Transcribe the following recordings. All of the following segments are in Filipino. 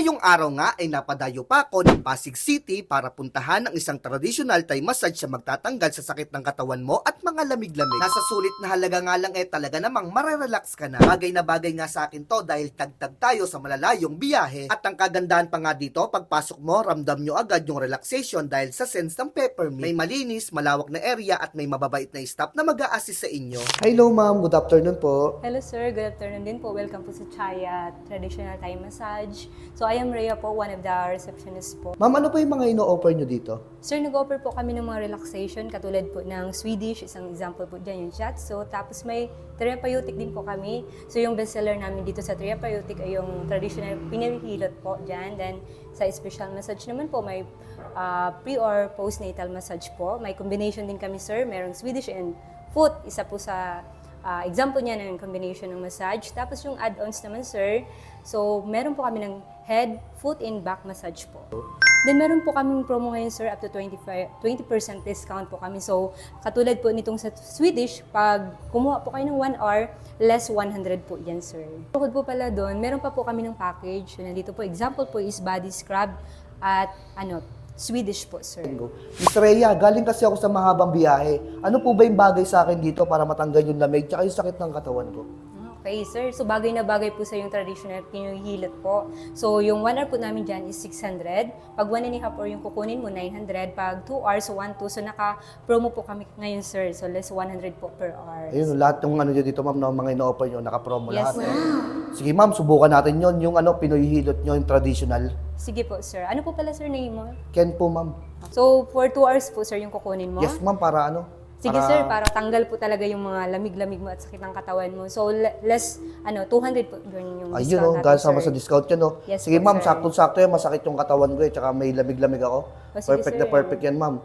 Ngayong araw nga ay napadayo pa ako ng Pasig City para puntahan ang isang traditional Thai massage na magtatanggal sa sakit ng katawan mo at mga lamig-lamig. Nasa sulit na halaga nga lang talaga namang marerelax ka na. Bagay na bagay nga sa akin to dahil tagtag tayo sa malalayong biyahe. At ang kagandahan pa nga dito, pagpasok mo, ramdam nyo agad yung relaxation dahil sa sense ng peppermint. May malinis, malawak na area at may mababait na staff na mag-a-assist sa inyo. Hello ma'am, good afternoon po. Hello sir, good afternoon din po. Welcome po sa Chaya Traditional Thai Massage. So I am Rhea po, one of the receptionists po. Ma'am, ano po yung mga ino-offer nyo dito? Sir, nag-offer po kami ng mga relaxation katulad po ng Swedish, isang example po dyan yung shiatsu. Tapos may therapeutic din po kami. So yung bestseller namin dito sa therapeutic ay yung traditional pinahihilot po dyan. Then sa special massage naman po may pre or postnatal massage po. May combination din kami sir, merong Swedish and foot. Isa po sa example niya ng combination ng massage. Tapos yung add-ons naman sir, so meron po kami ng head, foot, and back massage po. Then meron po kaming promo ngayon sir, up to 20% discount po kami. So katulad po nitong sa Swedish, pag kumuha po kayo ng 1 hour, less 100 po yan sir. Bukod po pala doon, meron pa po kami ng package. So, nandito po, example po is body scrub at Swedish po sir. Miss Rhea, galing kasi ako sa mahabang biyahe. Ano po ba yung bagay sa akin dito para matanggal yung lamig at yung sakit ng katawan ko? Okay, sir. So, bagay na bagay po sa yung traditional pinahihilot po. So, yung 1 hour po namin dyan is 600. Pag 1 and a half hour yung kukunin mo, 900. Pag 2 hours, 1, 2. So, naka-promo po kami ngayon, sir. So, less 100 po per hour. Ayun, lahat ng ano dito, ma'am, na mga ino-offer nyo, naka-promo Yes, lahat. sir. Sige, ma'am, subukan natin yon yung Pinoy-hilot nyo, yung traditional. Sige po, sir. Ano po pala, sir, name mo? Ken po, ma'am. So, for 2 hours po, sir, yung kukunin mo? Yes, ma'am, para Sige, sir, para tanggal po talaga yung mga lamig-lamig mo at sakit ng katawan mo. So, less, 200 po yung discount ayun, natin, dahil sir. sama sa discount yun, no? Yes Sige, po, ma'am, sir. sakto-sakto yan, masakit yung katawan ko tsaka may lamig-lamig ako. Sige, Perfect sir. na perfect yan, ma'am.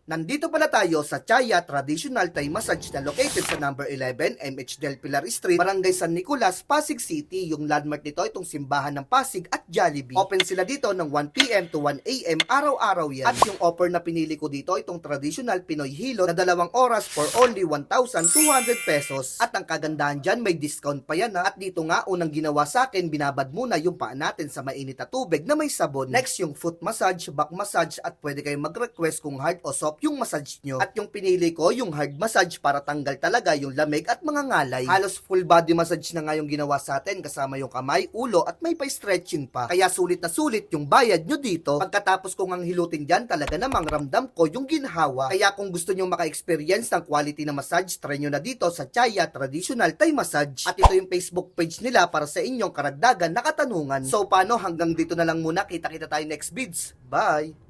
Nandito pala tayo sa Chaya Traditional Thai Massage na located sa number 11 MH Del Pilar Street, Barangay San Nicolas, Pasig City. Yung landmark nito itong simbahan ng Pasig at Jollibee. Open sila dito ng 1 PM to 1 AM araw-araw yan. At yung offer na pinili ko dito itong traditional Pinoy Hilot na 2 oras for only 1,200 pesos. At ang kagandahan dyan, may discount pa yan ha. At dito nga, unang ginawa sa akin, binabad muna yung paa natin sa mainit na tubig na may sabon. Next, yung foot massage, back massage at pwede kayong mag-request kung hard o soft yung massage nyo. At yung pinili ko, yung hard massage para tanggal talaga yung lamig at mga ngalay. Halos full body massage na nga yung ginawa sa atin kasama yung kamay, ulo at may pa-stretching pa. Kaya sulit na sulit yung bayad nyo dito. Pagkatapos kong ang hilutin dyan, talaga namang ramdam ko yung ginhawa. Kaya kung gusto nyo maka-experience ng quality na massage, try nyo na dito sa Chaya Traditional Thai Massage. At ito yung Facebook page nila para sa inyong karagdagan na katanungan. So paano, hanggang dito na lang muna. Kita-kita tayo next vids. Bye!